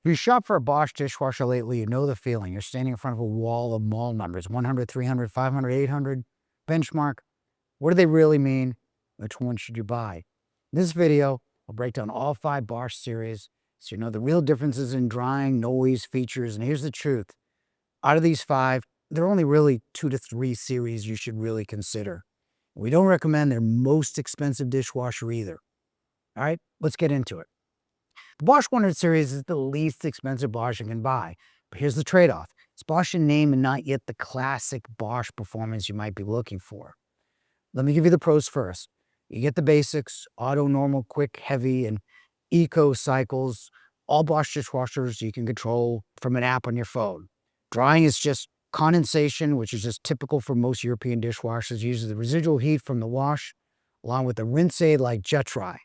If you shop for a Bosch dishwasher lately, you know the feeling. You're standing in front of a wall of model numbers, 100, 300, 500, 800, benchmark. What do they really mean? Which one should you buy? In this video, I'll break down all 5 Bosch series so you know the real differences in drying, noise, features, and here's the truth. Out of these 5, there are only really 2 to 3 series you should really consider. We don't recommend their most expensive dishwasher either. All right, let's get into it. The Bosch 100 series is the least expensive Bosch you can buy, but here's the trade-off. It's Bosch in name and not yet the classic Bosch performance you might be looking for. Let me give you the pros first. You get the basics: auto, normal, quick, heavy, and eco cycles. All Bosch dishwashers you can control from an app on your phone. Drying is just condensation, which is just typical for most European dishwashers. Uses the residual heat from the wash along with the rinse aid like jet dry.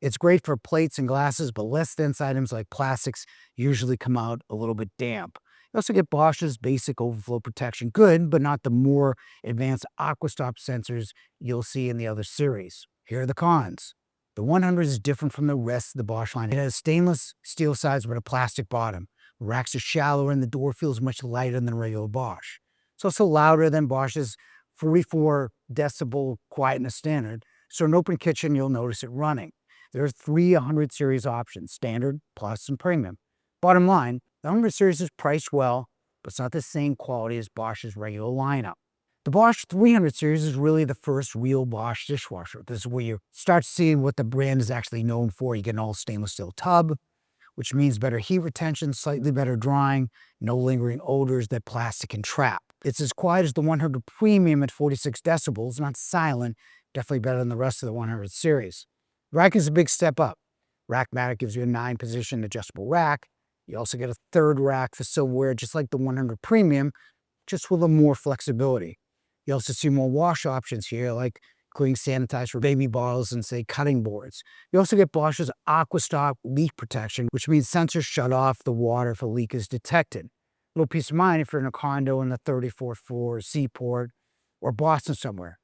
It's great for plates and glasses, but less dense items like plastics usually come out a little bit damp. You also get Bosch's basic overflow protection, good, but not the more advanced AquaStop sensors you'll see in the other series. Here are the cons. The 100 is different from the rest of the Bosch line. It has stainless steel sides with a plastic bottom. Racks are shallower and the door feels much lighter than regular Bosch. It's also louder than Bosch's 44 decibel quietness standard, so in an open kitchen you'll notice it running. There are 3 100 series options: standard, plus, and premium. Bottom line, the 100 series is priced well, but it's not the same quality as Bosch's regular lineup. The Bosch 300 series is really the first real Bosch dishwasher. This is where you start seeing what the brand is actually known for. You get an all stainless steel tub, which means better heat retention, slightly better drying, no lingering odors that plastic can trap. It's as quiet as the 100 premium at 46 decibels, not silent, definitely better than the rest of the 100 series. Rack is a big step up. RackMatic gives you a 9-position adjustable rack. You also get a third rack for silverware, just like the 100 Premium, just with a more flexibility. You also see more wash options here, like including sanitizer for baby bottles and, say, cutting boards. You also get Bosch's AquaStop leak protection, which means sensors shut off the water if a leak is detected. A little peace of mind if you're in a condo in the 34th floor, Seaport, or Boston somewhere.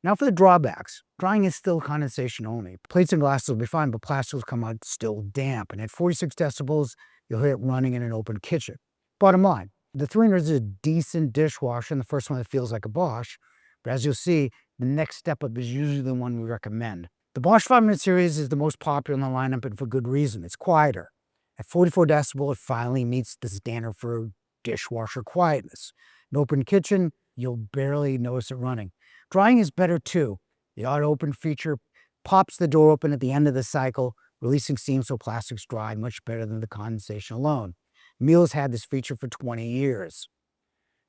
Now for the drawbacks. Drying is still condensation only. Plates and glasses will be fine, but plastic will come out still damp. And at 46 decibels, you'll hear it running in an open kitchen. Bottom line, the 300 is a decent dishwasher and the first one that feels like a Bosch. But as you'll see, the next step up is usually the one we recommend. The Bosch 500 series is the most popular in the lineup, and for good reason. It's quieter. At 44 decibel, it finally meets the standard for dishwasher quietness. An open kitchen, you'll barely notice it running. Drying is better too. The auto open feature pops the door open at the end of the cycle, releasing steam so plastics dry much better than the condensation alone. Miele's had this feature for 20 years.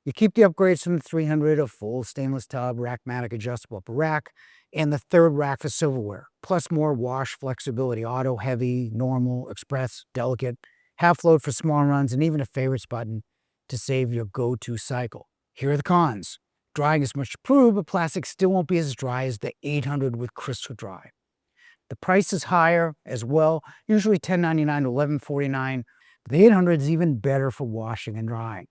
You keep the upgrades from the 300, a full stainless tub, RackMatic adjustable upper rack, and the third rack for silverware, plus more wash flexibility: auto, heavy, normal, express, delicate, half load for small runs, and even a favorites button to save your go-to cycle. Here are the cons. Drying is much improved, but plastic still won't be as dry as the 800 with Crystal Dry. The price is higher as well, usually $10.99 to $11.49. The 800 is even better for washing and drying.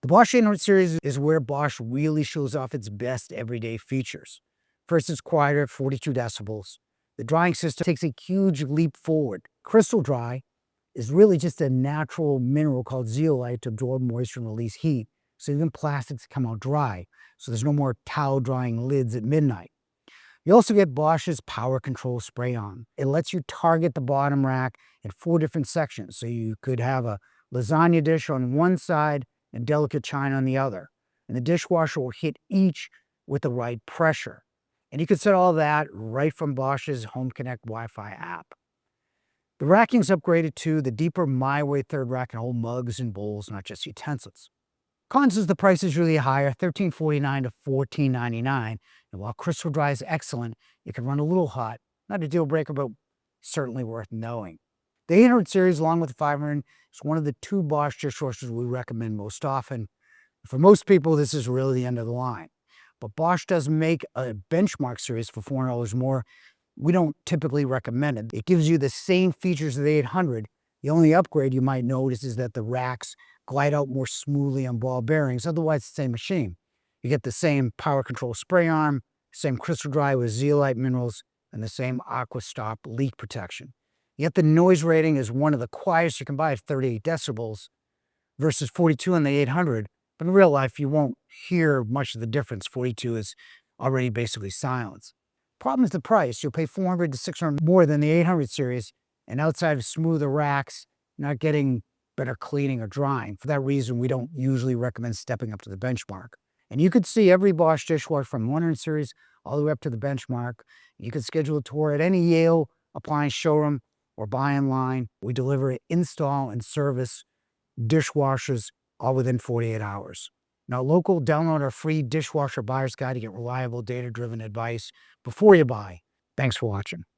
The Bosch 800 series is where Bosch really shows off its best everyday features. First, it's quieter at 42 decibels. The drying system takes a huge leap forward. Crystal Dry is really just a natural mineral called zeolite to absorb moisture and release heat, so even plastics come out dry, so there's no more towel drying lids at midnight. You also get Bosch's power control spray-on. It lets you target the bottom rack in 4 different sections, so you could have a lasagna dish on one side and delicate china on the other, and the dishwasher will hit each with the right pressure. And you can set all that right from Bosch's Home Connect Wi-Fi app. The racking's upgraded to the deeper MyWay third rack can hold mugs and bowls, not just utensils. Cons is the price is really higher, $13.49 to $14.99. And while Crystal Dry is excellent, it can run a little hot. Not a deal breaker, but certainly worth knowing. The 800 series, along with the 500, is one of the 2 Bosch dishwashers we recommend most often. For most people, this is really the end of the line. But Bosch does make a benchmark series for $400 more. We don't typically recommend it. It gives you the same features as the 800. The only upgrade you might notice is that the racks glide out more smoothly on ball bearings. Otherwise, it's the same machine. You get the same power control spray arm, same Crystal Dry with zeolite minerals, and the same AquaStop leak protection. Yet the noise rating is one of the quietest you can buy at 38 decibels versus 42 on the 800. But in real life, you won't hear much of the difference. 42 is already basically silence. Problem is the price. You'll pay 400 to 600 more than the 800 series, and outside of smoother racks, not getting better cleaning or drying. For that reason, we don't usually recommend stepping up to the benchmark. And you could see every Bosch dishwasher from 100 series all the way up to the benchmark. You can schedule a tour at any Yale appliance showroom or buy online. We deliver, install, and service dishwashers all within 48 hours. Now, local, download our free dishwasher buyer's guide to get reliable, data-driven advice before you buy. Thanks for watching.